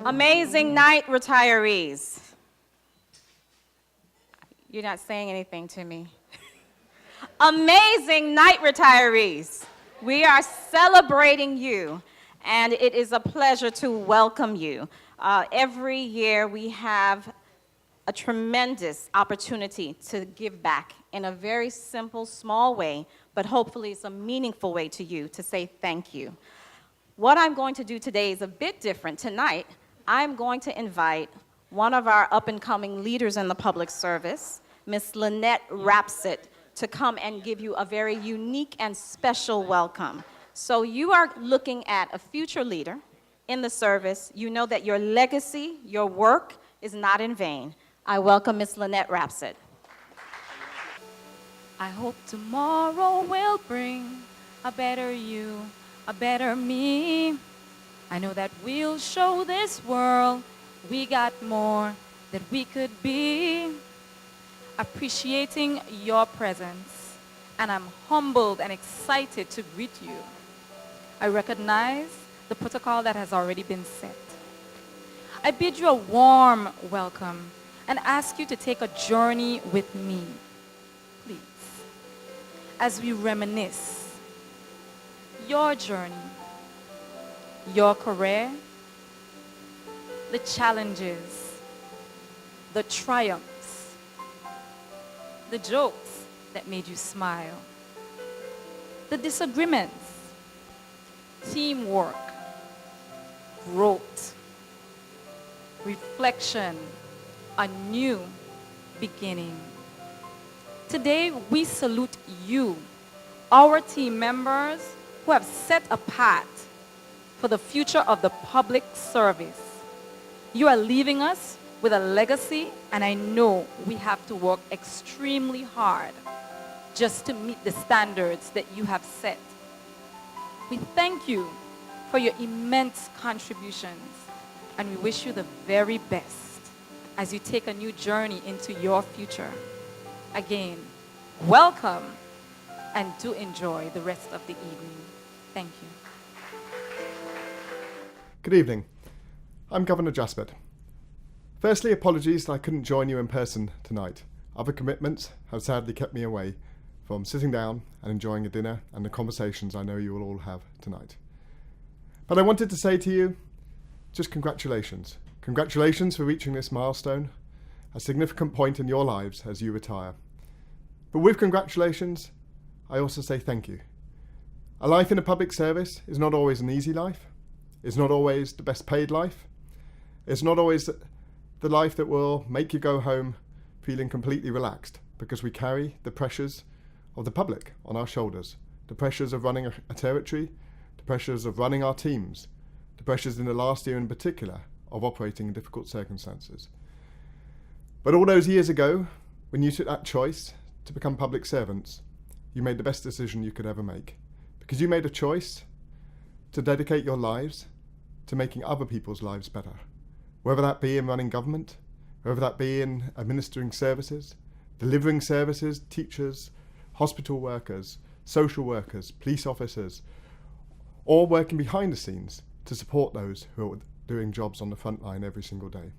Amazing night, retirees. You're not saying anything to me. Amazing night, retirees. We are celebrating you, and it is a pleasure to welcome you. Every year we have a tremendous opportunity to give back in a very simple, small way, but hopefully it's a meaningful way to you to say thank you. What I'm going to do today is a bit different. Tonight, I'm going to invite one of our up-and-coming leaders in the public service, Ms. Lynette Rapsett, to come and give you a very unique and special welcome. So you are looking at a future leader in the service. You know that your legacy, your work is not in vain. I welcome Ms. Lynette Rapsett. I hope tomorrow will bring a better you, a better me. I know that we'll show this world we got more that we could be. Appreciating your presence, and I'm humbled and excited to greet you. I recognize the protocol that has already been set. I bid you a warm welcome and ask you to take a journey with me, please, as we reminisce your journey, your career, the challenges, the triumphs, the jokes that made you smile, the disagreements, teamwork, growth, reflection, a new beginning. Today, we salute you, our team members who have set a path for the future of the public service. You are leaving us with a legacy, and I know we have to work extremely hard just to meet the standards that you have set. We thank you for your immense contributions, and we wish you the very best as you take a new journey into your future. Again, welcome, and do enjoy the rest of the evening. Thank you. Good evening. I'm Governor Jaspert. Firstly, apologies that I couldn't join you in person tonight. Other commitments have sadly kept me away from sitting down and enjoying a dinner and the conversations I know you will all have tonight. But I wanted to say to you, just congratulations. Congratulations for reaching this milestone, a significant point in your lives as you retire. But with congratulations, I also say thank you. A life in a public service is not always an easy life. It's not always the best paid life. It's not always the life that will make you go home feeling completely relaxed, because we carry the pressures of the public on our shoulders, the pressures of running a territory, the pressures of running our teams, the pressures in the last year in particular of operating in difficult circumstances. But all those years ago, when you took that choice to become public servants, you made the best decision you could ever make, because you made a choice to dedicate your lives to making other people's lives better. Whether that be in running government, whether that be in administering services, delivering services, teachers, hospital workers, social workers, police officers, or working behind the scenes to support those who are doing jobs on the front line every single day.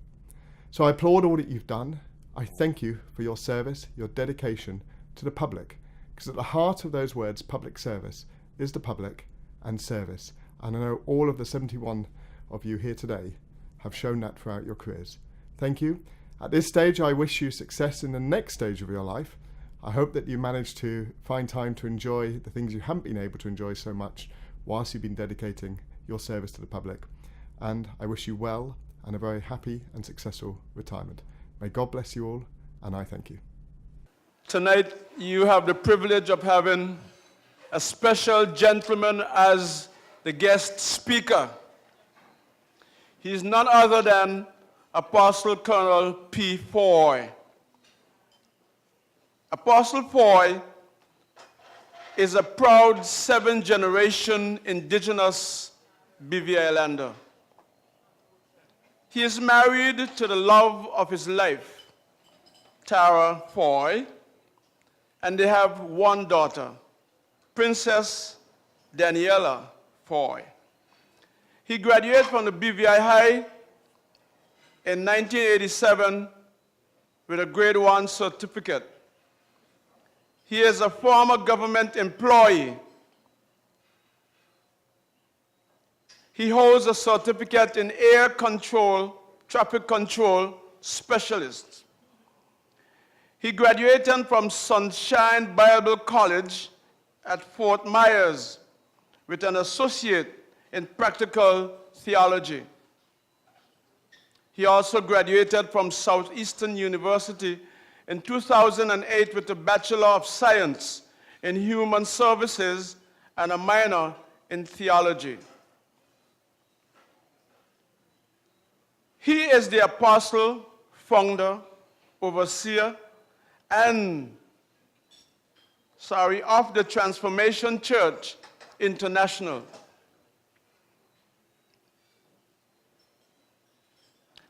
So I applaud all that you've done. I thank you for your service, your dedication to the public, because at the heart of those words, public service, is the public and service. And I know all of the 71 of you here today have shown that throughout your careers. Thank you. At this stage, I wish you success in the next stage of your life. I hope that you manage to find time to enjoy the things you haven't been able to enjoy so much whilst you've been dedicating your service to the public. And I wish you well and a very happy and successful retirement. May God bless you all, and I thank you. Tonight, you have the privilege of having a special gentleman as the guest speaker. He's none other than Apostle Colonel P. Foy. Apostle Foy is a proud 7th-generation indigenous BVI Islander. He is married to the love of his life, Tara Foy, and they have one daughter, Princess Daniela Foy. He graduated from the BVI High in 1987 with a grade 1 certificate. He is a former government employee. He holds a certificate in air control, traffic control specialist. He graduated from Sunshine Bible College at Fort Myers with an associate in practical theology. He also graduated from Southeastern University in 2008 with a Bachelor of Science in Human Services and a minor in theology. He is the apostle, founder, overseer, of the Transformation Church International.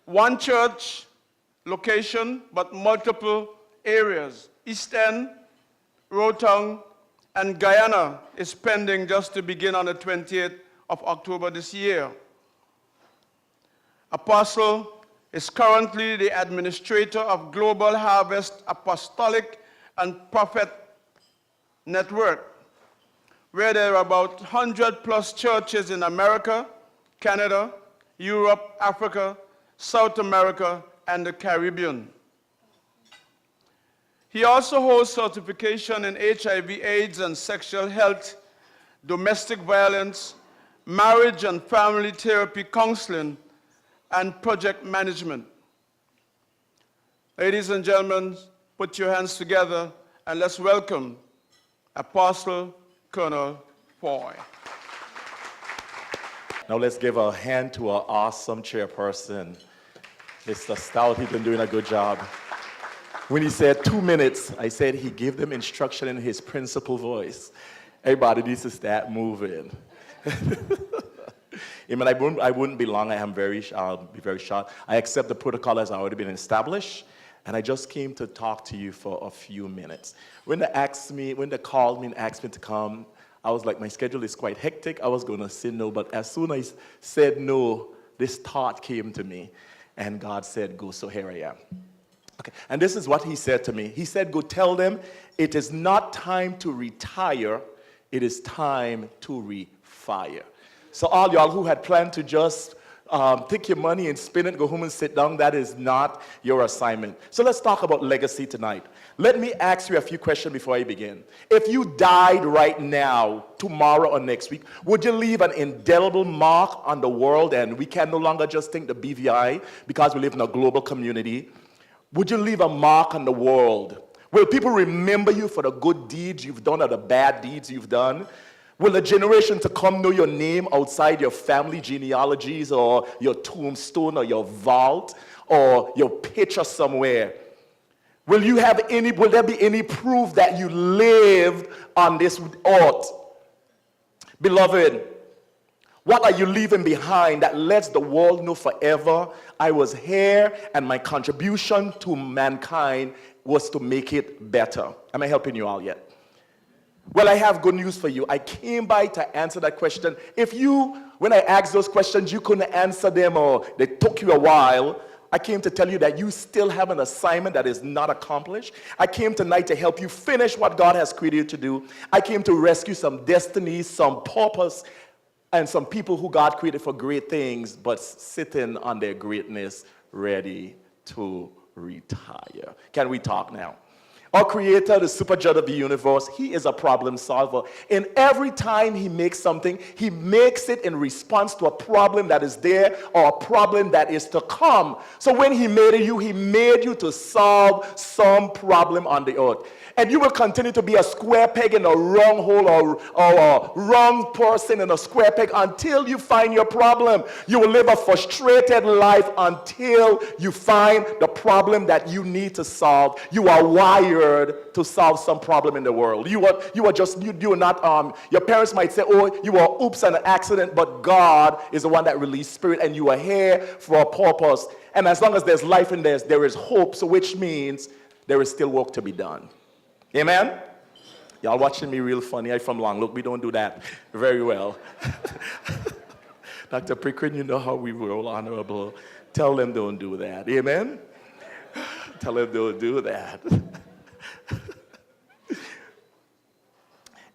One church location, but multiple areas. East End, Rotown, and Guyana is pending just to begin on the 28th of October this year. Apostle is currently the administrator of Global Harvest Apostolic and Prophet Network, where there are about 100 plus churches in America, Canada, Europe, Africa, South America, and the Caribbean. He also holds certification in HIV/AIDS and sexual health, domestic violence, marriage and family therapy counseling, and project management. Ladies and gentlemen, put your hands together and let's welcome Apostle Colonel Foy. Now let's give a hand to our awesome chairperson, Mr. Stout. He's been doing a good job. When he said 2 minutes, I said he gave them instruction in his principal voice. Everybody needs to start moving. I wouldn't be long. I'll be very short. I accept the protocol has already been established, and I just came to talk to you for a few minutes. When they called me and asked me to come, I was like, my schedule is quite hectic. I was going to say no, but as soon as I said no, this thought came to me, and God said, go, so here I am. Okay, and this is what he said to me. He said, go tell them it is not time to retire, it is time to refire. So all y'all who had planned to just take your money and spend it, go home and sit down, that is not your assignment. So let's talk about legacy tonight. Let me ask you a few questions before I begin. If you died right now, tomorrow or next week, would you leave an indelible mark on the world? And we can no longer just think the BVI because we live in a global community. Would you leave a mark on the world? Will people remember you for the good deeds you've done or the bad deeds you've done? Will a generation to come know your name outside your family genealogies or your tombstone or your vault or your picture somewhere? Will there be any proof that you lived on this earth? Beloved, what are you leaving behind that lets the world know forever I was here and my contribution to mankind was to make it better? Am I helping you all yet? Well, I have good news for you. I came by to answer that question. If when I asked those questions, you couldn't answer them or they took you a while, I came to tell you that you still have an assignment that is not accomplished. I came tonight to help you finish what God has created you to do. I came to rescue some destinies, some purpose, and some people who God created for great things, but sitting on their greatness, ready to retire. Can we talk now? Our creator, the super judge of the universe, he is a problem solver. And every time he makes something, he makes it in response to a problem that is there or a problem that is to come. So when he made you to solve some problem on the earth. And you will continue to be a square peg in a wrong hole or a wrong person in a square peg until you find your problem. You will live a frustrated life until you find the problem that you need to solve. You are wired to solve some problem in the world. You are not, your parents might say, oh, you are oops and an accident, but God is the one that released spirit and you are here for a purpose. And as long as there's life in there is hope, so which means there is still work to be done. Amen? Y'all watching me real funny. I'm from Long. Look, we don't do that very well. Dr. Prickrin, you know how we roll, Honorable. Tell them don't do that. Amen? Tell them don't do that.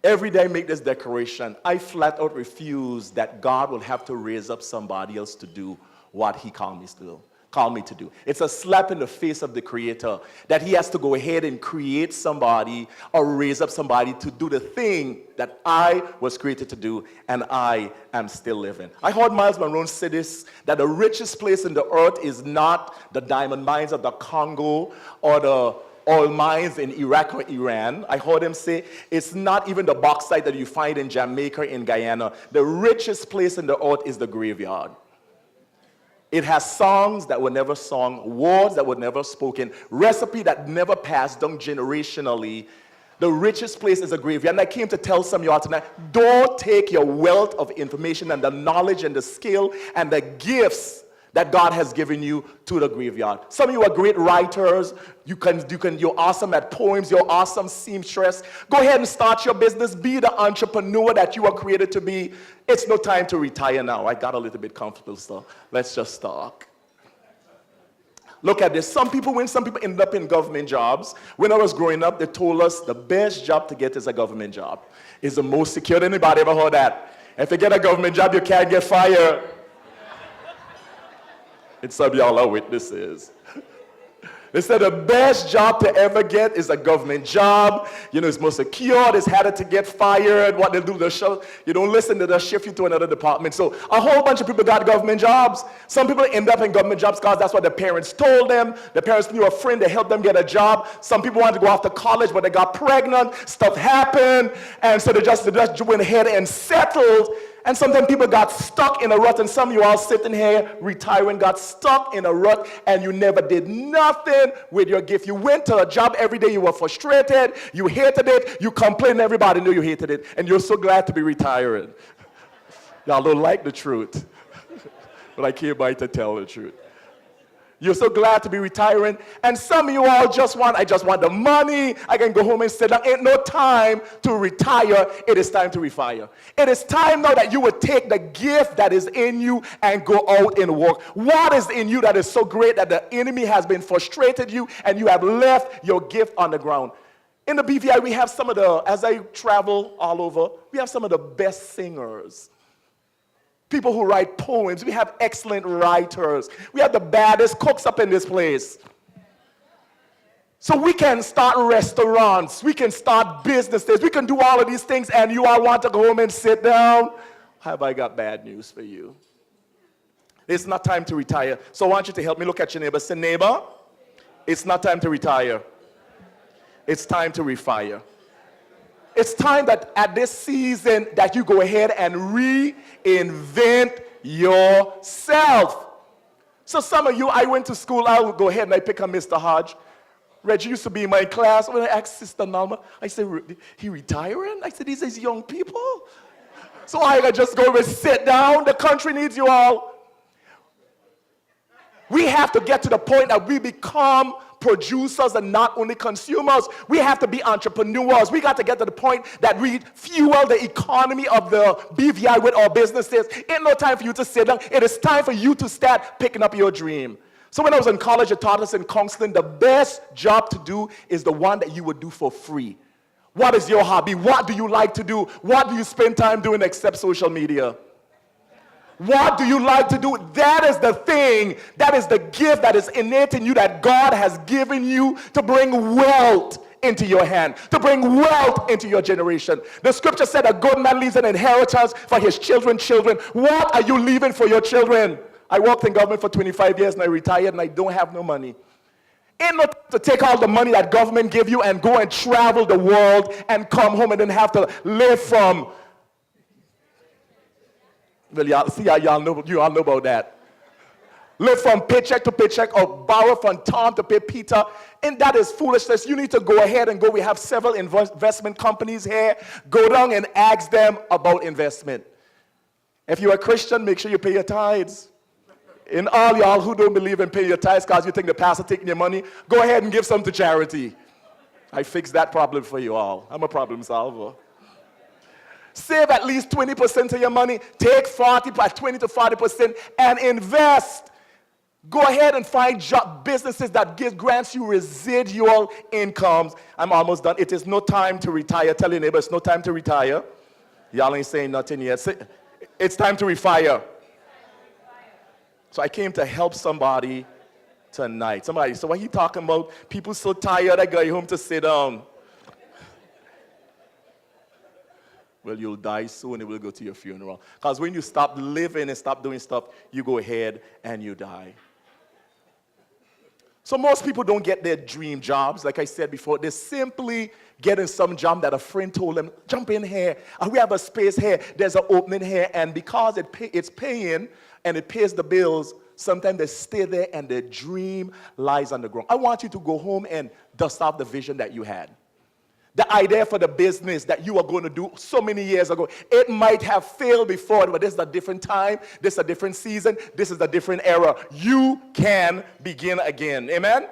Every day I make this declaration. I flat out refuse that God will have to raise up somebody else to do what he called me to do. It's a slap in the face of the Creator that he has to go ahead and create somebody or raise up somebody to do the thing that I was created to do, and I am still living. I heard Miles Monroe say this, that the richest place in the earth is not the diamond mines of the Congo or the oil mines in Iraq or Iran. I heard him say, it's not even the bauxite that you find in Jamaica, in Guyana. The richest place in the earth is the graveyard. It has songs that were never sung, words that were never spoken, recipe that never passed down generationally. The richest place is a graveyard. And I came to tell some of y'all tonight, don't take your wealth of information and the knowledge and the skill and the gifts that God has given you to the graveyard. Some of you are great writers. You're awesome at poems. You're awesome seamstress. Go ahead and start your business. Be the entrepreneur that you are created to be. It's no time to retire now. I got a little bit comfortable, so let's just talk. Look at this. Some people end up in government jobs. When I was growing up, they told us the best job to get is a government job. It's the most secure. Anybody ever heard that? If you get a government job, you can't get fired. And some of y'all are witnesses. They said the best job to ever get is a government job. You know, it's most secure. It's harder to get fired. What they do, you don't listen to, they'll shift you to another department. So a whole bunch of people got government jobs. Some people end up in government jobs because that's what their parents told them. Their parents knew a friend that helped them get a job. Some people wanted to go off to college, but they got pregnant. Stuff happened. And so they just went ahead and settled. And sometimes people got stuck in a rut, and some of you all sitting here retiring got stuck in a rut, and you never did nothing with your gift. You went to a job every day, you were frustrated, you hated it, you complained, everybody knew you hated it, and you're so glad to be retiring. Y'all don't like the truth, but I came by to tell the truth. You're so glad to be retiring, and some of you all I just want the money, I can go home and sit down. Ain't no time to retire, it is time to refire. It is time now that you would take the gift that is in you and go out and work. What is in you that is so great that the enemy has been frustrated you and you have left your gift on the ground? In the BVI, we have some of as I travel all over, we have some of the best singers. People who write poems. We have excellent writers. We have the baddest cooks up in this place. So we can start restaurants. We can start businesses. We can do all of these things, and you all want to go home and sit down? Have I got bad news for you? It's not time to retire. So I want you to help me look at your neighbor. Say, neighbor, it's not time to retire. It's time to refire. It's time that at this season that you go ahead and reinvent yourself. So some of you, I went to school, I would go ahead and I pick up Mr. Hodge. Reggie used to be in my class. When I asked Sister Nalma, I said, he retiring? I said, these are young people. So I just go and sit down. The country needs you all. We have to get to the point that we become producers and not only consumers. We have to be entrepreneurs. We got to get to the point that we fuel the economy of the BVI with our businesses. Ain't no time for you to sit down. It is time for you to start picking up your dream. So when I was in college, it taught us in counseling, the best job to do is the one that you would do for free. What is your hobby? What do you like to do? What do you spend time doing except social media? What do you like to do? That is the thing, that is the gift that is innate in you that God has given you to bring wealth into your hand, to bring wealth into your generation. The scripture said a good man leaves an inheritance for his children's children. What are you leaving for your children? I worked in government for 25 years and I retired and I don't have no money. Ain't no time to take all the money that government give you and go and travel the world and come home and then have to live from. Well, you all know about that. Live from paycheck to paycheck or borrow from Tom to pay Peter. And that is foolishness. You need to go ahead and go. We have several investment companies here. Go down and ask them about investment. If you're a Christian, make sure you pay your tithes. And all y'all who don't believe in paying your tithes because you think the pastor taking your money, go ahead and give some to charity. I fixed that problem for you all. I'm a problem solver. Save at least 20% of your money. Take 20 to 40% and invest. Go ahead and find businesses that grants you residual incomes. I'm almost done. It is no time to retire. Tell your neighbor, it's no time to retire. Y'all ain't saying nothing yet. It's time to refire. So I came to help somebody tonight. Somebody, so what he talking about? People so tired, I got you home to sit down. Well, you'll die soon and we'll go to your funeral. Because when you stop living and stop doing stuff, you go ahead and you die. So most people don't get their dream jobs. Like I said before, they're simply getting some job that a friend told them, jump in here. We have a space here. There's an opening here. And because it's paying and it pays the bills, sometimes they stay there and their dream lies on the ground. I want you to go home and dust off the vision that you had. The idea for the business that you are going to do so many years ago, it might have failed before, but this is a different time, this is a different season, this is a different era. You can begin again. Amen?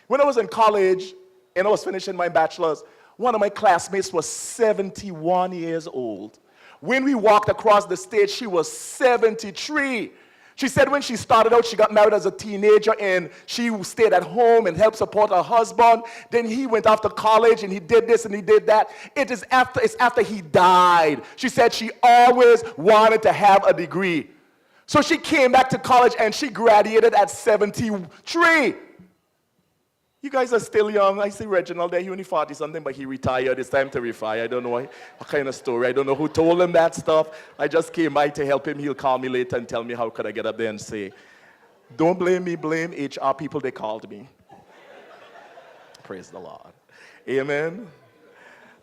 When I was in college and I was finishing my bachelor's, one of my classmates was 71 years old. When we walked across the stage, she was 73. She said when she started out, she got married as a teenager and she stayed at home and helped support her husband. Then he went off to college and he did this and he did that. It's after he died. She said she always wanted to have a degree. So she came back to college and she graduated at 73. You guys are still young. I see Reginald there, he only 40 something, but he retired. It's time to retire. I don't know what kind of story. I don't know who told him that stuff. I just came by to help him. He'll call me later and tell me how could I get up there and say, don't blame me, blame HR people, they called me. Praise the Lord. Amen.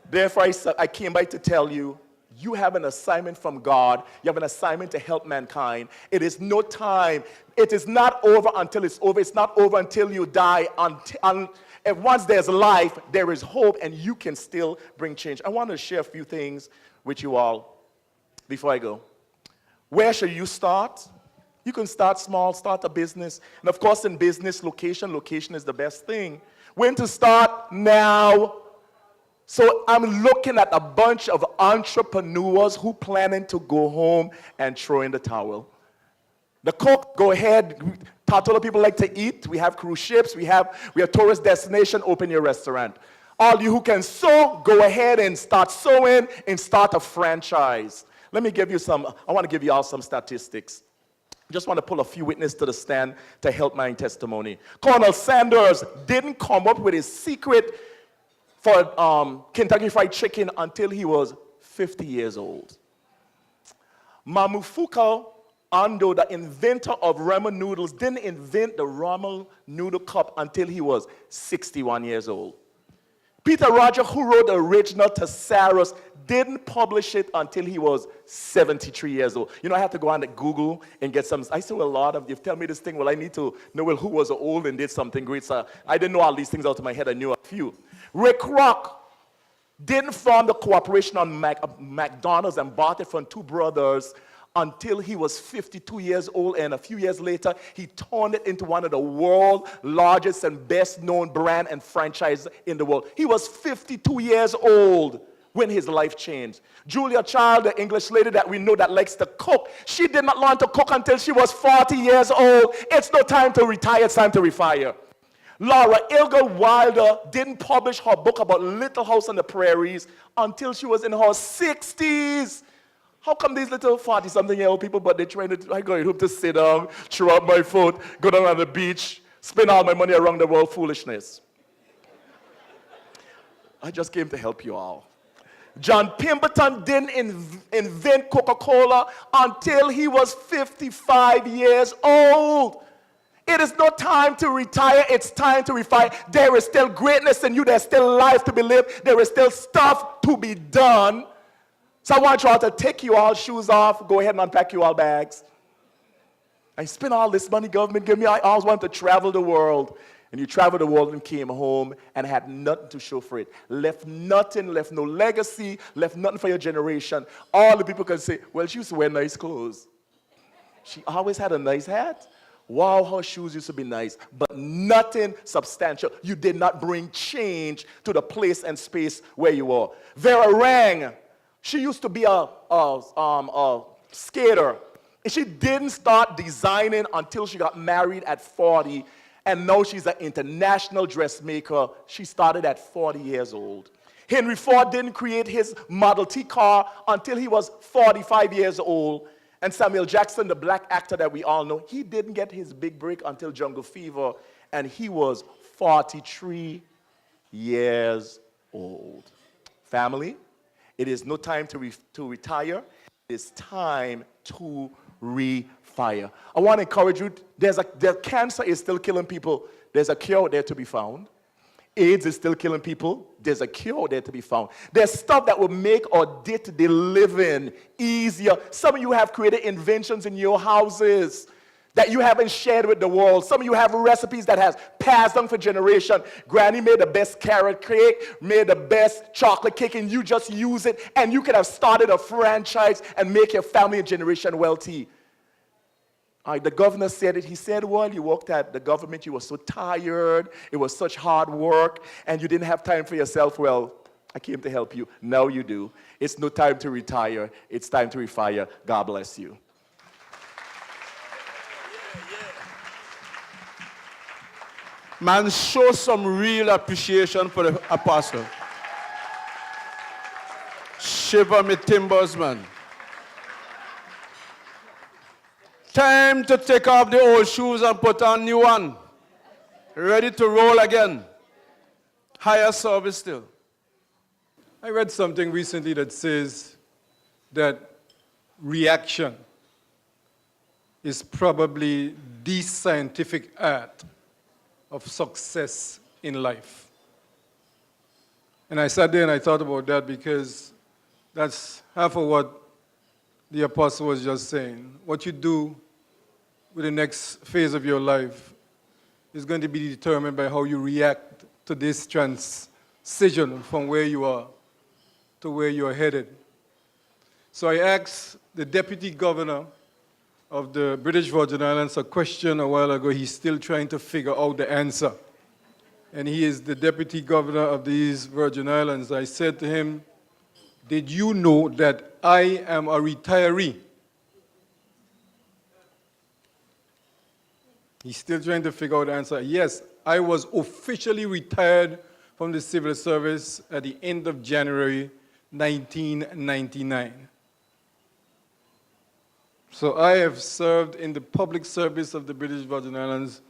Therefore, I came by to tell you, you have an assignment from God. You have an assignment to help mankind. It is no time. It is not over until it's over. It's not over until you die. And once there's life, there is hope, and you can still bring change. I want to share a few things with you all before I go. Where should you start? You can start small, start a business. And of course, in business, location is the best thing. When to start? Now. So I'm looking at a bunch of entrepreneurs who planning to go home and throw in the towel. The cook, go ahead. Tortola people like to eat. We have cruise ships. We have tourist destination. Open your restaurant. All you who can sew, go ahead and start sewing and start a franchise. Let me give you I want to give you all some statistics. Just want to pull a few witnesses to the stand to help my testimony. Colonel Sanders didn't come up with his secret for Kentucky Fried Chicken until he was 50 years old. Mamufuka Ando, the inventor of ramen noodles, didn't invent the ramen noodle cup until he was 61 years old. Peter Roger, who wrote the original Thesaurus, didn't publish it until he was 73 years old. You know, I have to go on to Google and get some. I saw a lot of, you tell me this thing, well, I need to know, well, who was old and did something great. So I didn't know all these things out of my head. I knew a few. Rick Rock didn't form the cooperation on McDonald's and bought it from two brothers until he was 52 years old, and a few years later, he turned it into one of the world's largest and best-known brand and franchise in the world. He was 52 years old when his life changed. Julia Child, the English lady that we know that likes to cook, she did not learn to cook until she was 40 years old. It's no time to retire, it's time to refire. Laura Ilga Wilder didn't publish her book about Little House on the Prairies until she was in her 60s. How come these little 40-something-year-old people, but they're trying to, I go home to sit down, throw up my foot, go down on the beach, spend all my money around the world, foolishness. I just came to help you all. John Pemberton didn't invent Coca-Cola until he was 55 years old. It is no time to retire, it's time to refine. There is still greatness in you, there's still life to be lived, there is still stuff to be done. So I want you all to take you all shoes off, go ahead and unpack you all bags. I spent all this money government gave me, I always wanted to travel the world. And you traveled the world and came home and had nothing to show for it. Left nothing, left no legacy, left nothing for your generation. All the people can say, well, she used to wear nice clothes. She always had a nice hat. Wow, her shoes used to be nice, but nothing substantial. You did not bring change to the place and space where you are. Vera Rang, She used to be a skater. And she didn't start designing until she got married at 40. And now she's an international dressmaker. She started at 40 years old. Henry Ford didn't create his Model T car until he was 45 years old. And Samuel Jackson, the black actor that we all know, he didn't get his big break until Jungle Fever, and he was 43 years old. Family, it is no time to retire. It is time to refire. I want to encourage you, the cancer is still killing people. There's a cure there to be found. AIDS is still killing people. There's a cure there to be found. There's stuff that will make our day-to-day living easier. Some of you have created inventions in your houses that you haven't shared with the world. Some of you have recipes that has passed down for generation. Granny made the best carrot cake, made the best chocolate cake, and you just use it, and you could have started a franchise and make your family and generation wealthy. The governor said it. He said, while you worked at the government, you were so tired. It was such hard work, and you didn't have time for yourself. Well, I came to help you. Now you do. It's no time to retire. It's time to refire. God bless you. Man, show some real appreciation for the apostle. Shiver me timbers, man. Time to take off the old shoes and put on new one. Ready to roll again. Higher service still. I read something recently that says that reaction is probably the scientific art of success in life. And I sat there and I thought about that because that's half of what the apostle was just saying. What you do with the next phase of your life is going to be determined by how you react to this transition from where you are to where you are headed. So I asked the deputy governor of the British Virgin Islands a question a while ago. He's still trying to figure out the answer. And he is the deputy governor of these Virgin Islands. I said to him, did you know that I am a retiree? He's still trying to figure out the answer. Yes, I was officially retired from the civil service at the end of January 1999. So I have served in the public service of the British Virgin Islands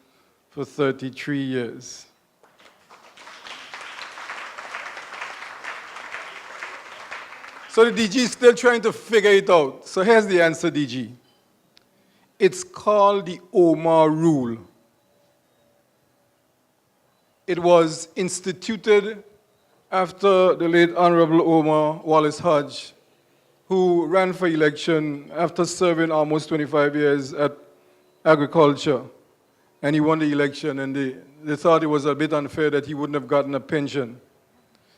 for 33 years. So the DG is still trying to figure it out. So here's the answer, DG. It's called the Omar Rule. It was instituted after the late Honorable Omar Wallace Hodge, who ran for election after serving almost 25 years at agriculture. And he won the election, and they thought it was a bit unfair that he wouldn't have gotten a pension.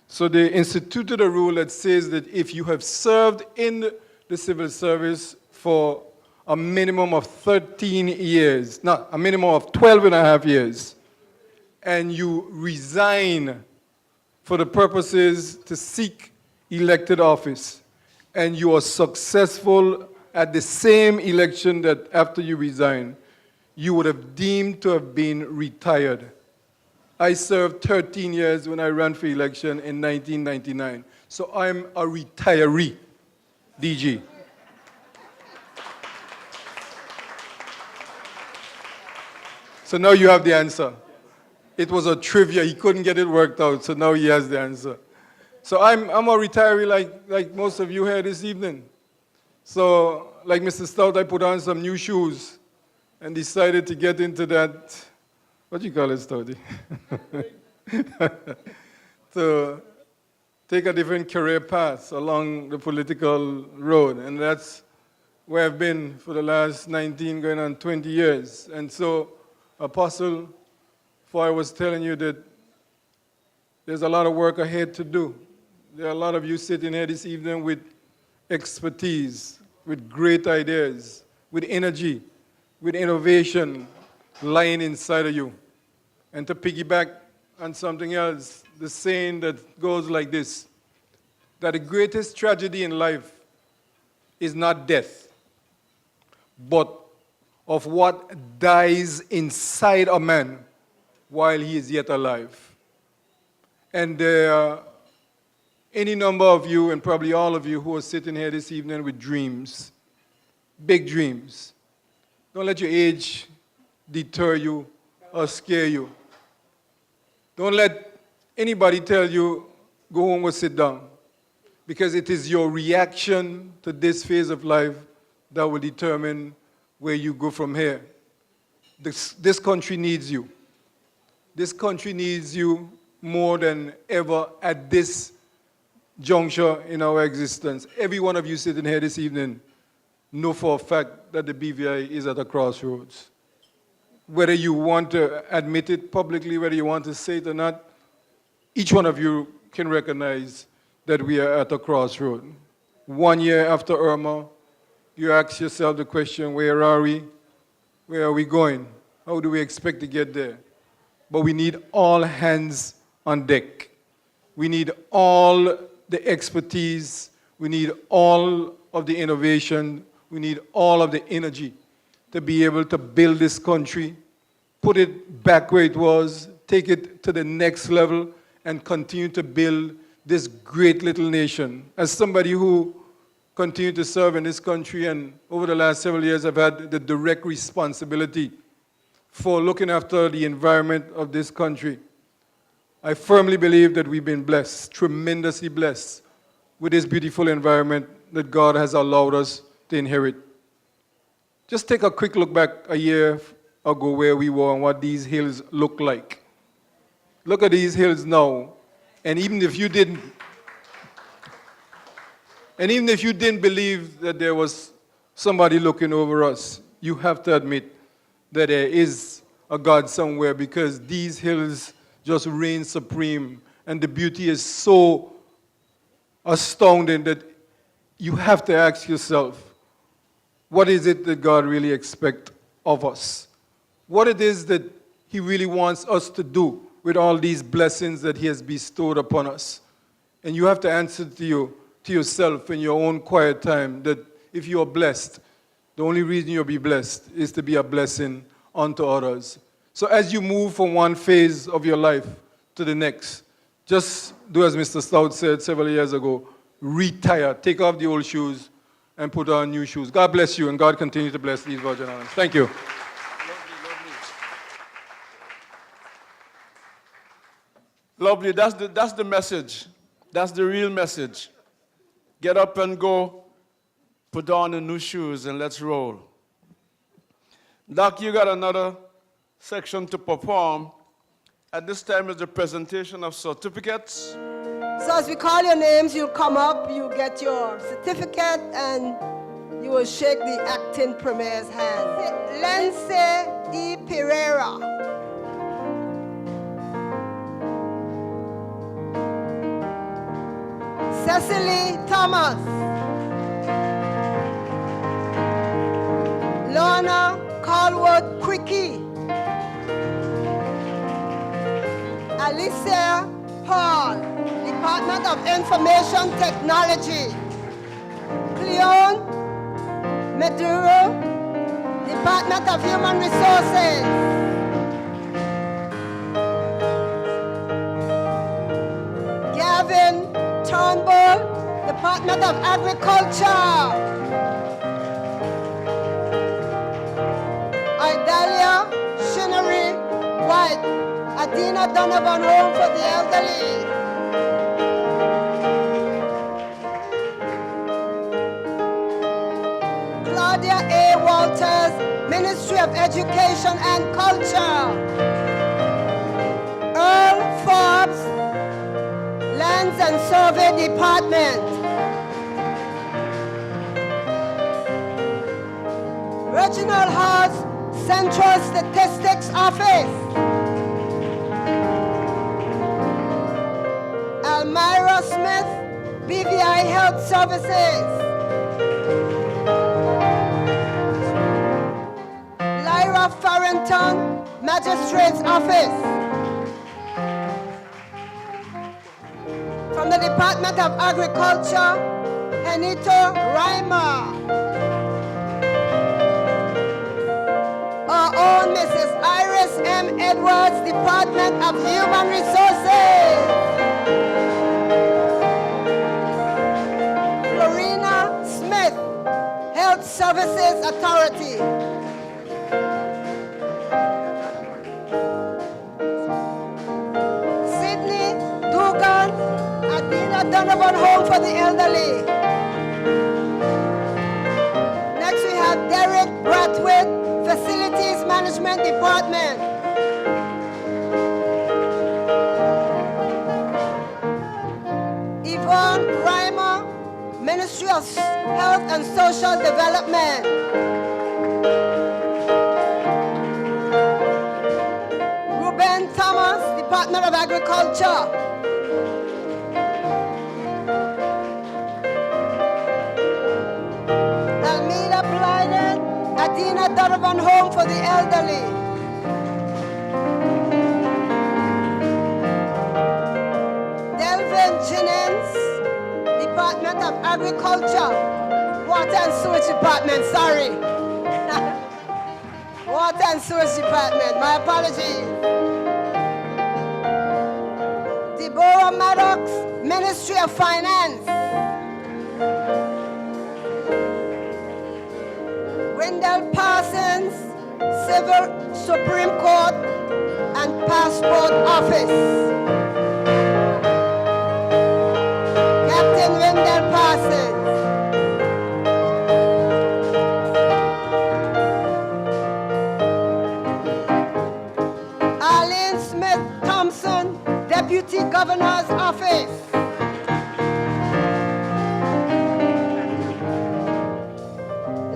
So they instituted a rule that says that if you have served in the civil service for a minimum of 13 years, not a minimum of 12 and a half years, and you resign for the purposes to seek elected office, and you are successful at the same election that after you resign, you would have deemed to have been retired. I served 13 years when I ran for election in 1999. So I'm a retiree, DG. So now you have the answer. It was a trivia. He couldn't get it worked out, so now he has the answer. So I'm a retiree like most of you here this evening. So like Mr. Stout, I put on some new shoes and decided to get into that, what do you call it, Stouty? To take a different career path along the political road. And that's where I've been for the last 19, going on 20 years. And so, Apostle, for I was telling you that there's a lot of work ahead to do. There are a lot of you sitting here this evening with expertise, with great ideas, with energy, with innovation lying inside of you. And to piggyback on something else, the saying that goes like this: that the greatest tragedy in life is not death, but of what dies inside a man while he is yet alive. And there are any number of you, and probably all of you, who are sitting here this evening with dreams, big dreams. Don't let your age deter you or scare you. Don't let anybody tell you, go home or sit down, because it is your reaction to this phase of life that will determine where you go from here. This country needs you. This country needs you more than ever at this juncture in our existence. Every one of you sitting here this evening know for a fact that the BVI is at a crossroads. Whether you want to admit it publicly, whether you want to say it or not, each one of you can recognize that we are at a crossroad. 1 year after Irma, you ask yourself the question, where are we? Where are we going? How do we expect to get there? But we need all hands on deck. We need all the expertise. We need all of the innovation. We need all of the energy to be able to build this country, put it back where it was, take it to the next level, and continue to build this great little nation. As somebody who continued to serve in this country, and over the last several years I've had the direct responsibility for looking after the environment of this country, I firmly believe that we've been blessed, tremendously blessed, with this beautiful environment that God has allowed us to inherit. Just take a quick look back a year ago where we were and what these hills look like. Look at these hills now, and even if you didn't believe that there was somebody looking over us, you have to admit that there is a God somewhere, because these hills just reign supreme, and the beauty is so astounding that you have to ask yourself, what is it that God really expects of us? What it is that He really wants us to do with all these blessings that He has bestowed upon us? And you have to answer to yourself in your own quiet time that if you are blessed, the only reason you'll be blessed is to be a blessing unto others. So as you move from one phase of your life to the next, just do as Mr. Stout said several years ago, retire, take off the old shoes and put on new shoes. God bless you, and God continue to bless these Virgin Islands. Thank you. Lovely. That's the message. That's the real message. Get up and go, put on the new shoes, and let's roll. Doc, you got another section to perform. At this time is the presentation of certificates. So as we call your names, you'll come up, you get your certificate, and you will shake the acting premier's hand. Lindsay E. Pereira. Cecily Thomas. Lorna Calwood Quickie. Alicia Paul, Department of Information Technology. Cleon Meduro, Department of Human Resources. Gavin Turnbull, Department of Agriculture. Idalia Shinnery White, Adina Donovan Home for the Elderly. Claudia A. Walters, Ministry of Education and Culture. Earl Forbes, Lands and Survey Department. Reginald Hawes, Central Statistics Office. Almira Smith, BVI Health Services. Lyra Farrington, Magistrate's Office. From From the Department of Agriculture, Henito Reimer. Our own Mrs. Iris M. Edwards, Department of Human Resources. Florina Smith, Health Services Authority. Sydney Dugan, Adina Donovan Home for the Elderly. Next we have Derek Brathwaite, Facilities Management Department. Yvonne Reimer, Ministry of Health and Social Development. Ruben Thomas, Department of Agriculture. Almeida Blyden, Adina Donovan Home for the Elderly. Delvin Jennings, Department of Agriculture, Water and Sewage Department, sorry. Water and Sewage Department, my apologies. Deborah Maddox, Ministry of Finance. Wendell Parsons, Civil Supreme Court and Passport Office. Captain Wendell Parsons. Arlene Smith Thompson, Deputy Governor's Office.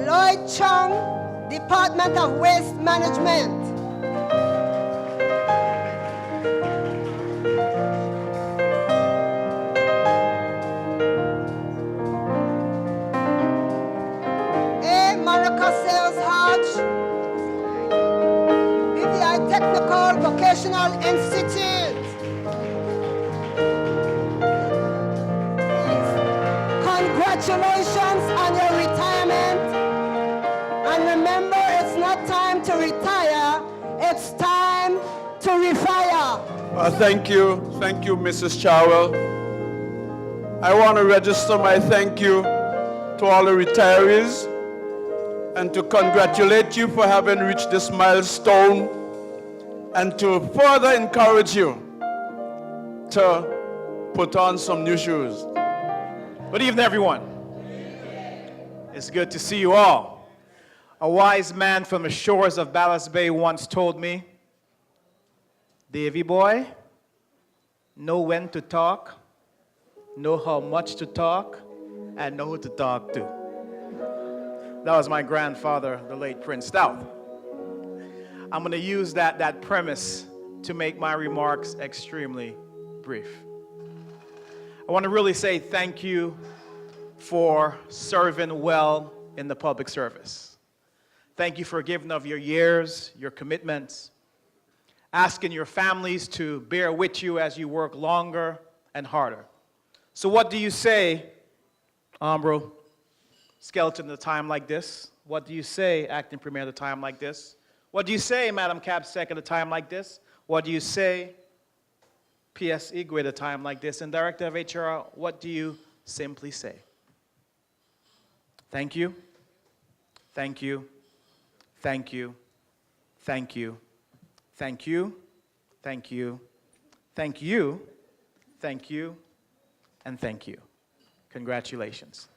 Lloyd Chung, Department of Waste Management. A. Monica Sales Hodge, BVI Technical Vocational Institute. Congratulations on your retirement. And remember, it's not time to retire, it's time to refire. Thank you, Mrs. Chowell. I want to register my thank you to all the retirees and to congratulate you for having reached this milestone and to further encourage you to put on some new shoes. Good evening, everyone. It's good to see you all. A wise man from the shores of Ballast Bay once told me, Davy boy, know when to talk, know how much to talk, and know who to talk to. That was my grandfather, the late Prince Stout. I'm going to use that premise to make my remarks extremely brief. I want to really say thank you for serving well in the public service. Thank you for giving of your years, your commitments, asking your families to bear with you as you work longer and harder. So what do you say, Umbro Skeleton, at a time like this? What do you say, Acting Premier, at a time like this? What do you say, Madam Cabsec, at a time like this? What do you say, P.S. Igwe, at a time like this? And Director of HR, what do you simply say? Thank you, thank you, thank you, thank you, thank you, thank you, thank you, thank you, and thank you. Congratulations.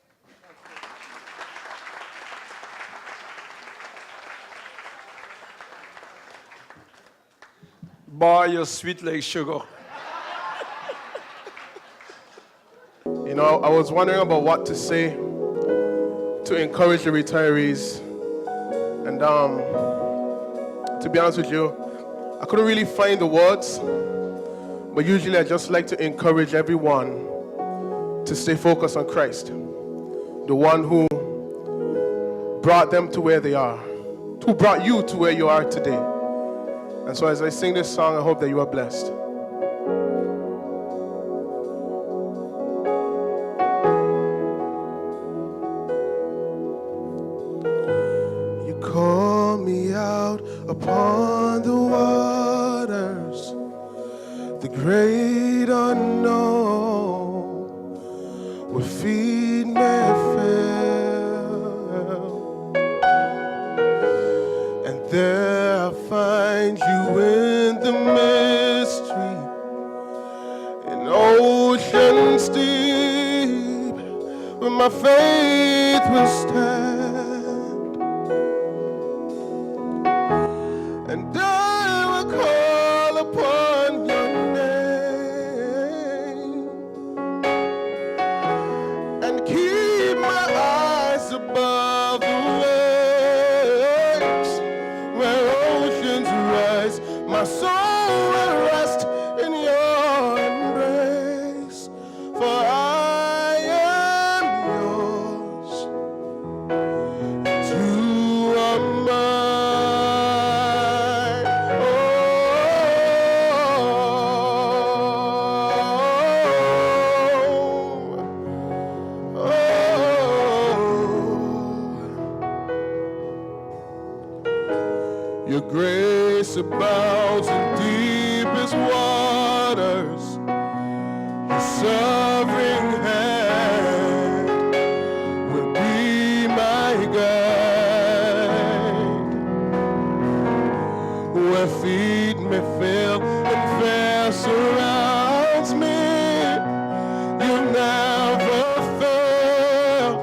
Boy, you're sweet like sugar. You know, I was wondering about what to say to encourage the retirees. And to be honest with you, I couldn't really find the words, but usually I just like to encourage everyone to stay focused on Christ, the one who brought them to where they are, who brought you to where you are today. And so as I sing this song, I hope that you are blessed. upon the waters, the great unknown, where feet may fail. And there I find you in the mystery, in oceans deep, where my faith will stand. And I will call upon your name and keep my eyes above the waves where oceans rise. My soul will rest in your embrace, for I am yours. You are mine. Your grace abounds in deepest waters. Your sovereign hand will be my guide. Where feet may fail and fear surrounds me, you never failed,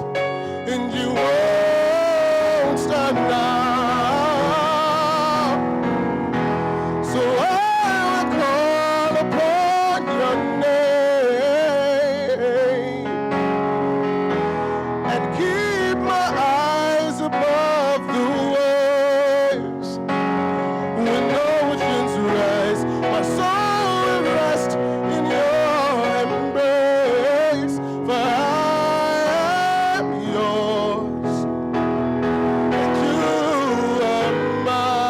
and you won't stop now. So I will call upon your name and keep my eyes above the waves. When oceans rise, my soul will rest in your embrace, for I am yours and you are mine.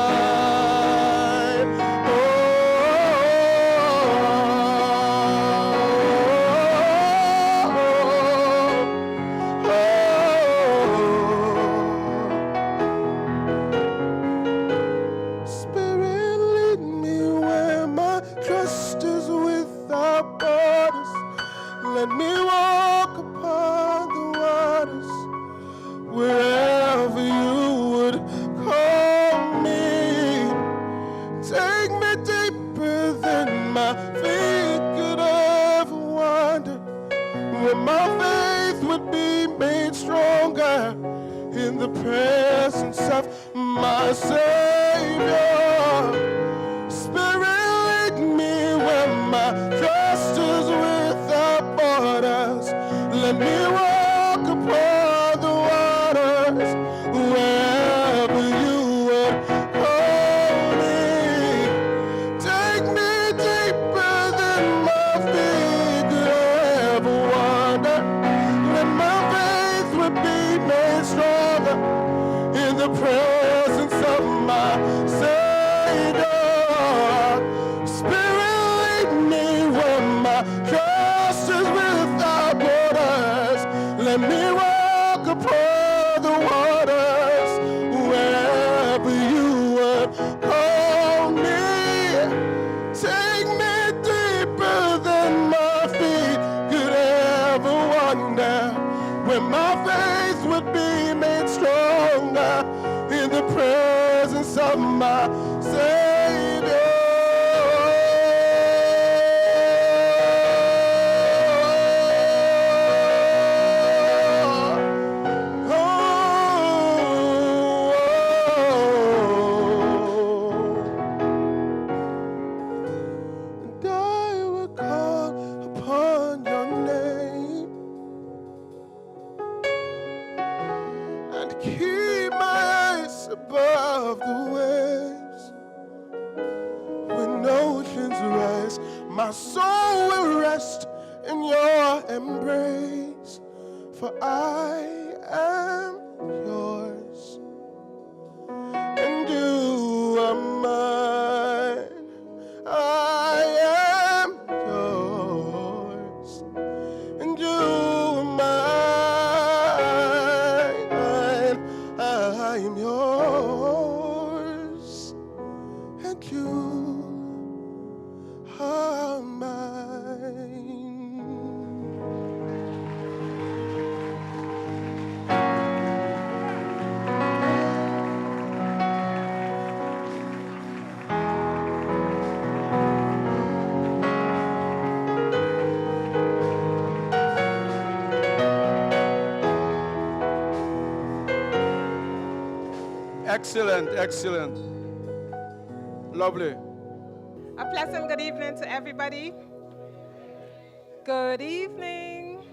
Spirit, lead me where my trust is without borders. Let me walk upon the waters wherever you would call me. Take me deeper than my feet could ever wander, where my faith would be made stronger in the presence of my Savior. Spirit, lead me where my trust is without borders. Let me walk upon the waters wherever you would call me. Take me deeper than my feet could ever wander. Let my faith would be made stronger in the presence of my Savior. Spirit, lead me where my trust is without borders. Let me walk upon the waters wherever you would call me. Take me deeper than my feet could ever wander, where my faith would be made stronger in the presence of my Savior. And I will call upon your name and keep my eyes above the waves. When oceans rise, my soul will rest in your embrace, for I am yours and you are mine. I am yours and you are mine. I am yours. like you are mine. Excellent, excellent. Lovely. A pleasant good evening to everybody. Good evening.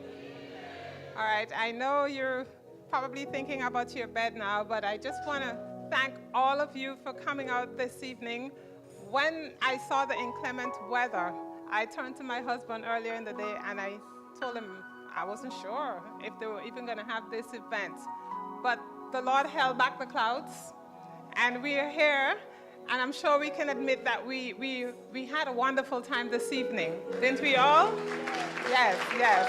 All right, I know you're probably thinking about your bed now, but I just want to thank all of you for coming out this evening. When I saw the inclement weather, I turned to my husband earlier in the day and I told him I wasn't sure if they were even going to have this event. But the Lord held back the clouds, and we are here, and I'm sure we can admit that we had a wonderful time this evening. Didn't we all? Yes, yes.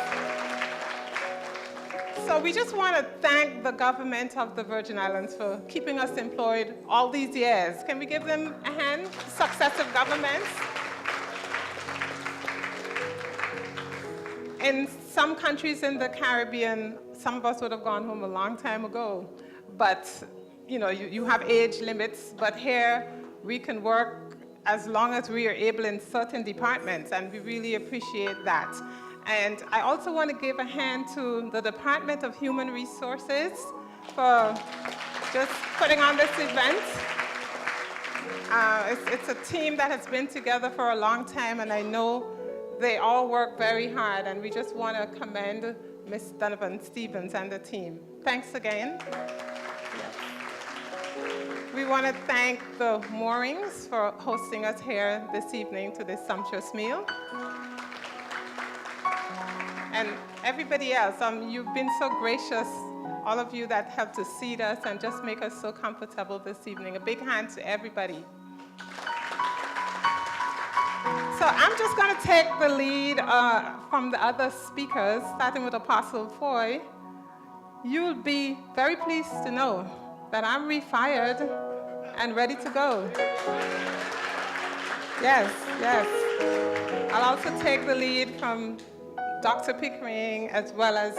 So we just want to thank the government of the Virgin Islands for keeping us employed all these years. Can we give them a hand? Successive governments. In some countries in the Caribbean, some of us would have gone home a long time ago. But, you have age limits, but here we can work as long as we are able in certain departments, and we really appreciate that. And I also want to give a hand to the Department of Human Resources for just putting on this event. It's a team that has been together for a long time, and I know they all work very hard, and we just want to commend Ms. Donovan Stevens and the team. Thanks again. We want to thank the Moorings for hosting us here this evening to this sumptuous meal. And everybody else, you've been so gracious, all of you that helped to seat us and just make us so comfortable this evening. A big hand to everybody. So I'm just going to take the lead from the other speakers, starting with Apostle Foy. You'll be very pleased to know that I'm refired and ready to go. Yes, yes. I'll also take the lead from Dr. Pickering as well as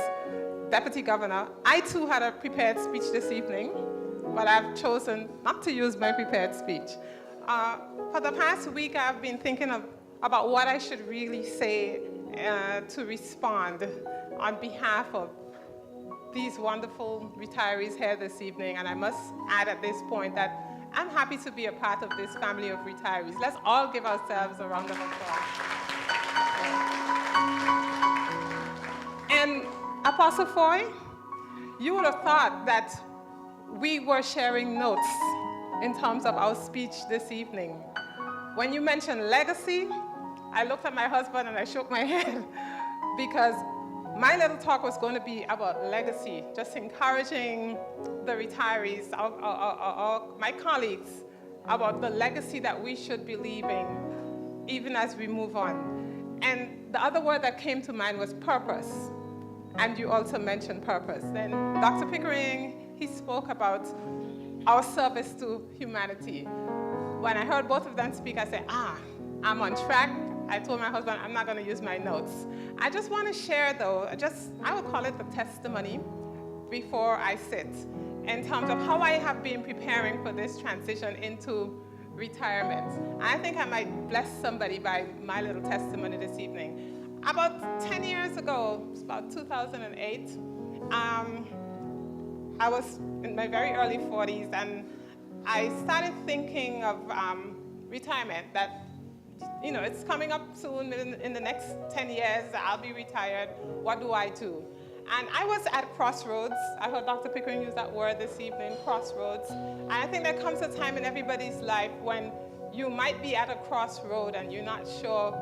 Deputy Governor. I too had a prepared speech this evening, but I've chosen not to use my prepared speech. For the past week, I've been thinking about what I should really say to respond on behalf of these wonderful retirees here this evening. And I must add at this point that I'm happy to be a part of this family of retirees. Let's all give ourselves a round of applause. And Apostle Foy, you would have thought that we were sharing notes in terms of our speech this evening. When you mentioned legacy, I looked at my husband and I shook my head because my little talk was going to be about legacy, just encouraging the retirees, my colleagues, about the legacy that we should be leaving even as we move on. And the other word that came to mind was purpose. And you also mentioned purpose. Then Dr. Pickering, he spoke about our service to humanity. When I heard both of them speak, I said, I'm on track. I told my husband, I'm not going to use my notes. I just want to share, though, I would call it the testimony before I sit, in terms of how I have been preparing for this transition into retirement. I think I might bless somebody by my little testimony this evening. About 10 years ago, about 2008, I was in my very early 40s, and I started thinking of retirement, that it's coming up soon. In the next 10 years, I'll be retired. What do I do? And I was at crossroads. I heard Dr. Pickering use that word this evening, crossroads. And I think there comes a time in everybody's life when you might be at a crossroad and you're not sure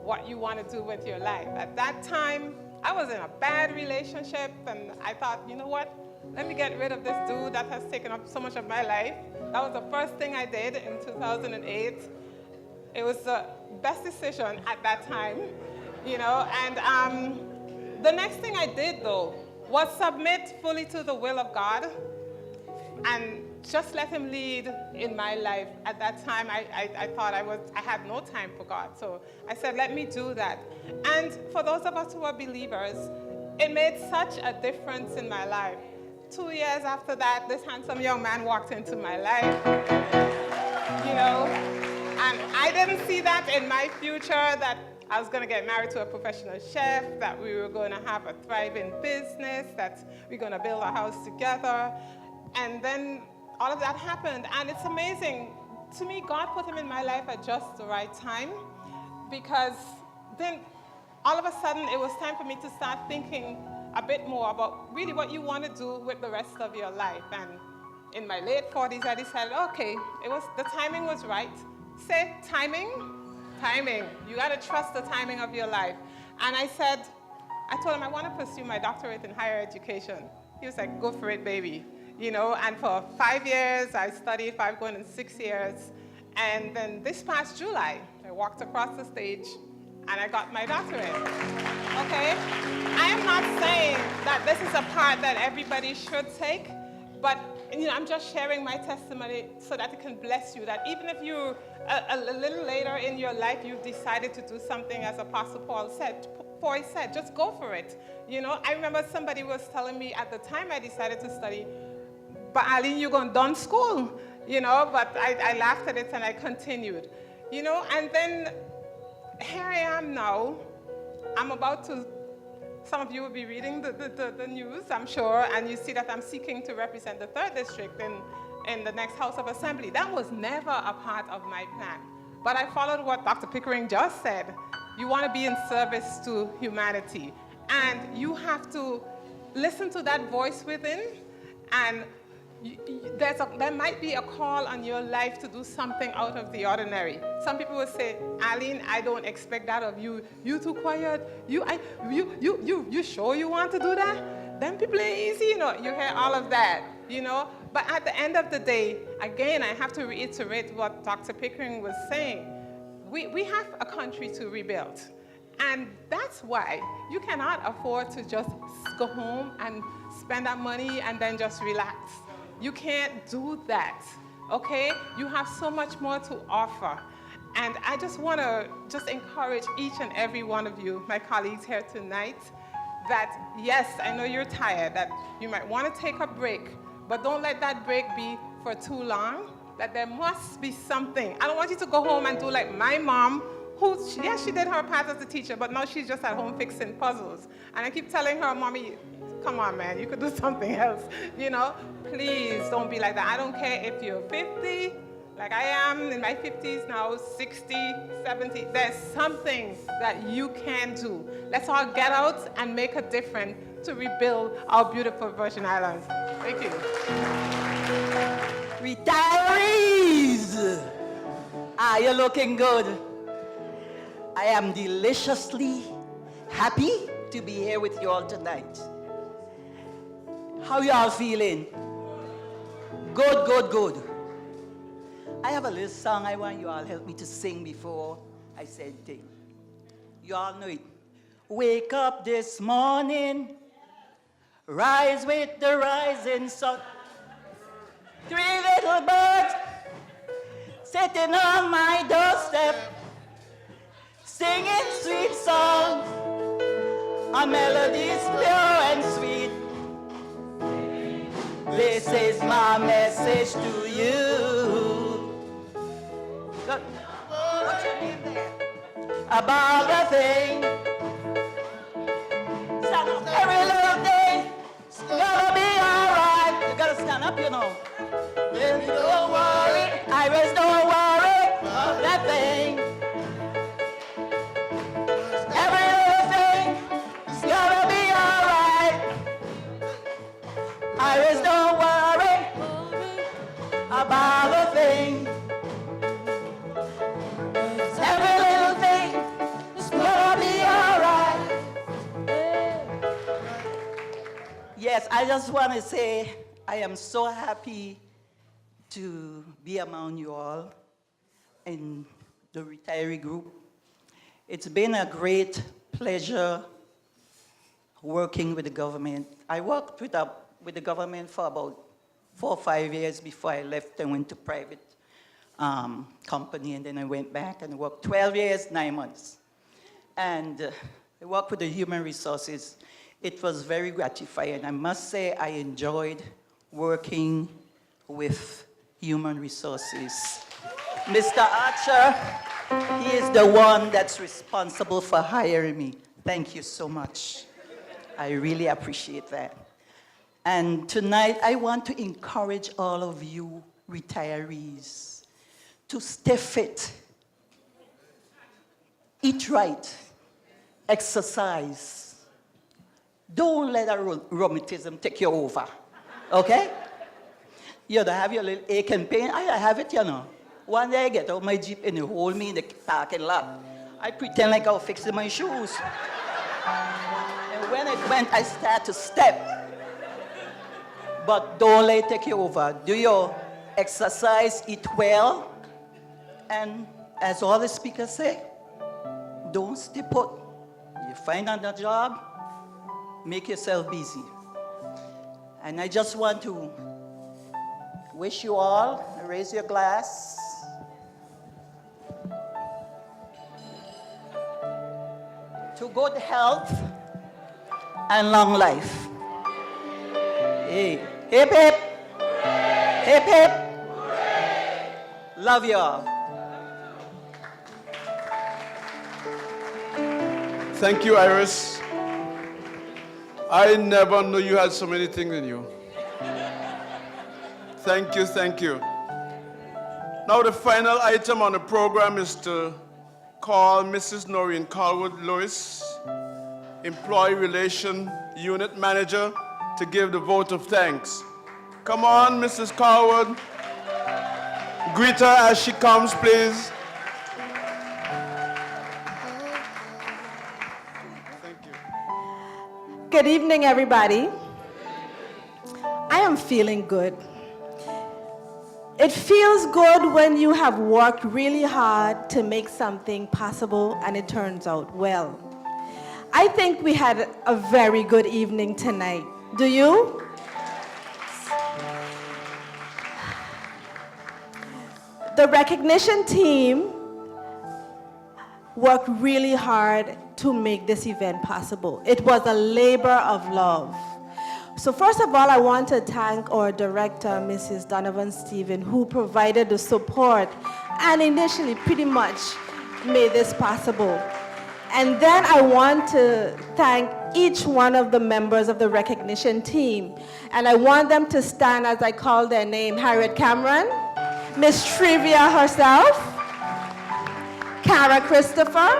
what you want to do with your life. At that time, I was in a bad relationship, and I thought, you know what? Let me get rid of this dude that has taken up so much of my life. That was the first thing I did in 2008. It was the best decision at that time, and the next thing I did, though, was submit fully to the will of God and just let him lead in my life. At that time, I thought I had no time for God. So I said, let me do that. And for those of us who are believers, it made such a difference in my life. 2 years after that, this handsome young man walked into my life, you know, and I didn't see that in my future, that I was going to get married to a professional chef, that we were going to have a thriving business, that we're going to build a house together. And then all of that happened, and it's amazing. To me, God put him in my life at just the right time, because then all of a sudden it was time for me to start thinking a bit more about really what you want to do with the rest of your life. And in my late 40s, I decided, okay, the timing was right. Say timing. You got to trust the timing of your life. And I told him I want to pursue my doctorate in higher education. He was like, go for it, baby. You know, and for 5 years, I studied, 5 going in 6 years. And then this past July, I walked across the stage and I got my doctorate. Okay? I am not saying that this is a path that everybody should take, but I'm just sharing my testimony so that it can bless you, that even if you, a little later in your life, you've decided to do something, as Apostle Paul said, just go for it. I remember somebody was telling me at the time I decided to study, but Aline, you're going to done school, but I laughed at it and I continued, and then here I am now. I'm about to, some of you will be reading the news, I'm sure, and you see that I'm seeking to represent the 3rd District in the next House of Assembly. That was never a part of my plan. But I followed what Dr. Pickering just said. You want to be in service to humanity. And you have to listen to that voice within, and there might be a call on your life to do something out of the ordinary. Some people will say, Aline, I don't expect that of you. You too quiet. You sure you want to do that? Them people ain't easy, You hear all of that, But at the end of the day, again, I have to reiterate what Dr. Pickering was saying. We have a country to rebuild. And that's why you cannot afford to just go home and spend that money and then just relax. You can't do that, okay? You have so much more to offer. And I just want to encourage each and every one of you, my colleagues here tonight, that yes, I know you're tired, that you might want to take a break, but don't let that break be for too long, that there must be something. I don't want you to go home and do like my mom, who, yes, she did her part as a teacher, but now she's just at home fixing puzzles. And I keep telling her, Mommy, come on, man, you could do something else, Please don't be like that. I don't care if you're 50, like I am in my 50s now, 60, 70. There's something that you can do. Let's all get out and make a difference to rebuild our beautiful Virgin Islands. Thank you. Retirees, are you looking good? I am deliciously happy to be here with you all tonight. How y'all feeling? Good, good, good. I have a little song I want you all help me to sing before I say anything. You all know it. Wake up this morning, rise with the rising sun. 3 little birds sitting on my doorstep, singing sweet songs, a melody's pure and sweet. This is my message to you. What's your name there? About the thing. Stand up. Every little thing gonna be alright. You gotta stand up, Then don't worry. Iris, don't worry about that thing. Every little thing is gonna be alright. Iris, don't worry about a thing. Every little thing is gonna be alright. Yes, I just want to say I am so happy to be among you all in the retiree group. It's been a great pleasure working with the government. I worked with the government for about 4 or 5 years before I left and went to private company, and then I went back and worked 12 years, 9 months. And I worked with the human resources. It was very gratifying. I must say I enjoyed working with human resources. Mr. Archer, he is the one that's responsible for hiring me. Thank you so much. I really appreciate that. And tonight, I want to encourage all of you retirees to stay fit, eat right, exercise. Don't let a rheumatism take you over, okay? You don't have your little ache and pain. I have it, you know. One day I get out my Jeep and they hold me in the parking lot. I pretend like I was fixing my shoes. And when it went, I start to step. But don't let it take you over. Do your exercise, eat well, and as all the speakers say, don't stay put. You find another job, make yourself busy. And I just want to wish you all, raise your glass. To good health and long life. Hey, hip hip, hip hip. Love you all. Thank you, Iris. I never knew you had so many things in you. Thank you, thank you. Now the final item on the program is to call Mrs. Noreen Carwood Lewis, Employee Relation Unit Manager, to give the vote of thanks. Come on, Mrs. Carwood. Greet her as she comes, please. Thank you. Good evening, everybody. I am feeling good. It feels good when you have worked really hard to make something possible and it turns out well. I think we had a very good evening tonight. Do you? The recognition team worked really hard to make this event possible. It was a labor of love. So first of all, I want to thank our director, Mrs. Donovan Stephen, who provided the support and initially pretty much made this possible. And then I want to thank each one of the members of the recognition team. And I want them to stand as I call their name. Harriet Cameron, Miss Trivia herself, Cara Christopher,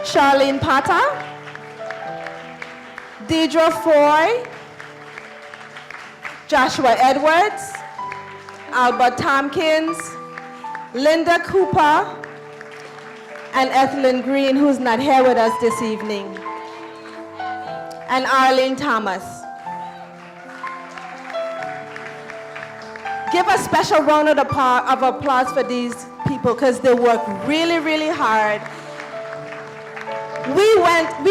Charlene Potter, Deidre Foy, Joshua Edwards, Albert Tompkins, Linda Cooper, and Ethelyn Green, who's not here with us this evening, and Arlene Thomas. Give a special round of applause for these people because they worked really, really hard. We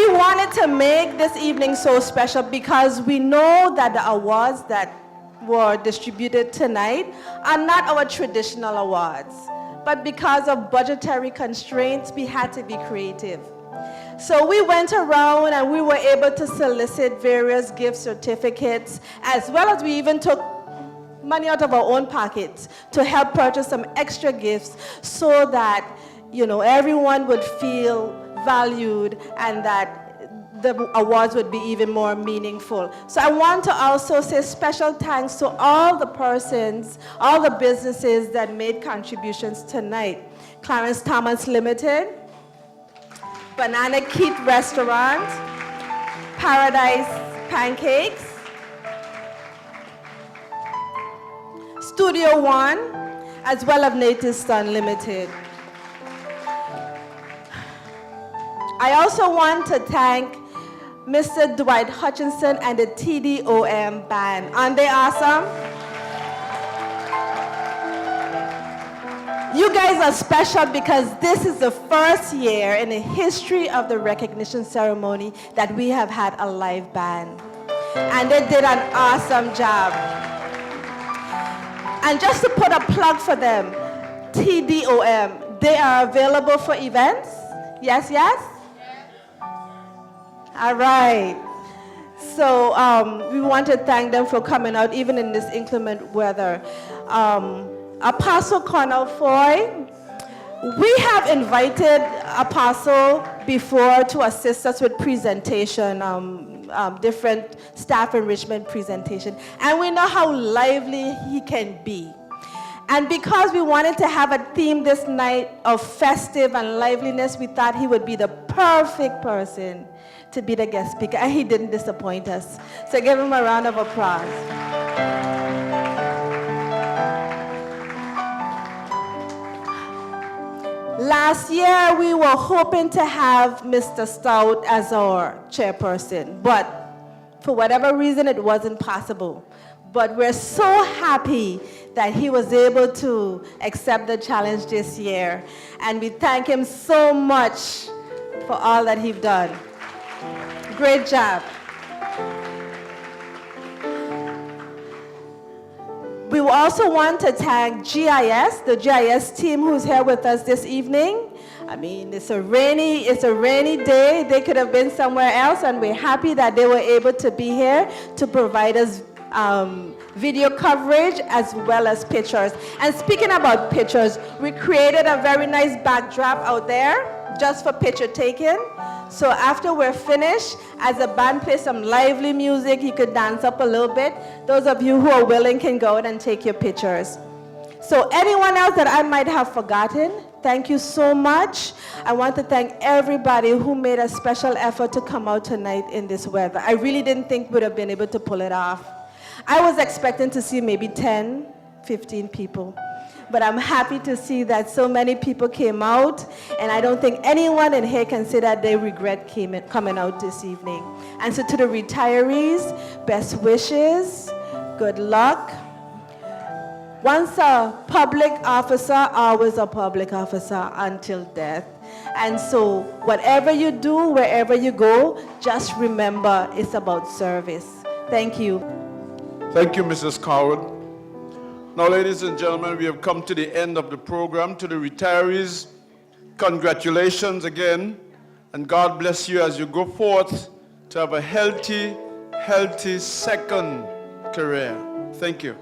wanted to make this evening so special because we know that the awards that were distributed tonight are not our traditional awards. But because of budgetary constraints, we had to be creative. So we went around and we were able to solicit various gift certificates, as well as we even took money out of our own pockets to help purchase some extra gifts so that, you know, everyone would feel valued and that the awards would be even more meaningful. So I want to also say special thanks to all the persons, all the businesses that made contributions tonight. Clarence Thomas Limited, Banana Keat Restaurant, Paradise Pancakes, Studio One, as well as Native Sun Limited. I also want to thank Mr. Dwight Hutchinson and the TDOM band. Aren't they awesome? You guys are special because this is the first year in the history of the recognition ceremony that we have had a live band. and they did an awesome job. And just to put a plug for them, TDOM, they are available for events? Yes, yes? All right. So we want to thank them for coming out even in this inclement weather. Apostle Cornell Foy, we have invited Apostle before to assist us with presentation, different staff enrichment presentation. And we know how lively he can be. And because we wanted to have a theme this night of festive and liveliness, we thought he would be the perfect person to be the guest speaker. And he didn't disappoint us. So give him a round of applause. Last year, we were hoping to have Mr. Stout as our chairperson, but for whatever reason, it wasn't possible. But we're so happy that he was able to accept the challenge this year. And we thank him so much for all that he's done. Great job. We also want to thank GIS, the GIS team who's here with us this evening. I mean, it's a rainy day. They could have been somewhere else, and we're happy that they were able to be here to provide us video coverage as well as pictures. And speaking about pictures, we created a very nice backdrop out there just for picture taking. So after we're finished, as the band plays some lively music, you could dance up a little bit. Those of you who are willing can go out and take your pictures. So anyone else that I might have forgotten, thank you so much. I want to thank everybody who made a special effort to come out tonight in this weather. I really didn't think we'd have been able to pull it off. I was expecting to see maybe 10, 15 people. But I'm happy to see that so many people came out, and I don't think anyone in here can say that they regret coming out this evening. And so to the retirees, best wishes, good luck. Once a public officer, always a public officer until death. And so whatever you do, wherever you go, just remember it's about service. Thank you. Thank you, Mrs. Coward. Now, ladies and gentlemen, we have come to the end of the program. To the retirees, congratulations again, and God bless you as you go forth to have a healthy second career. Thank you.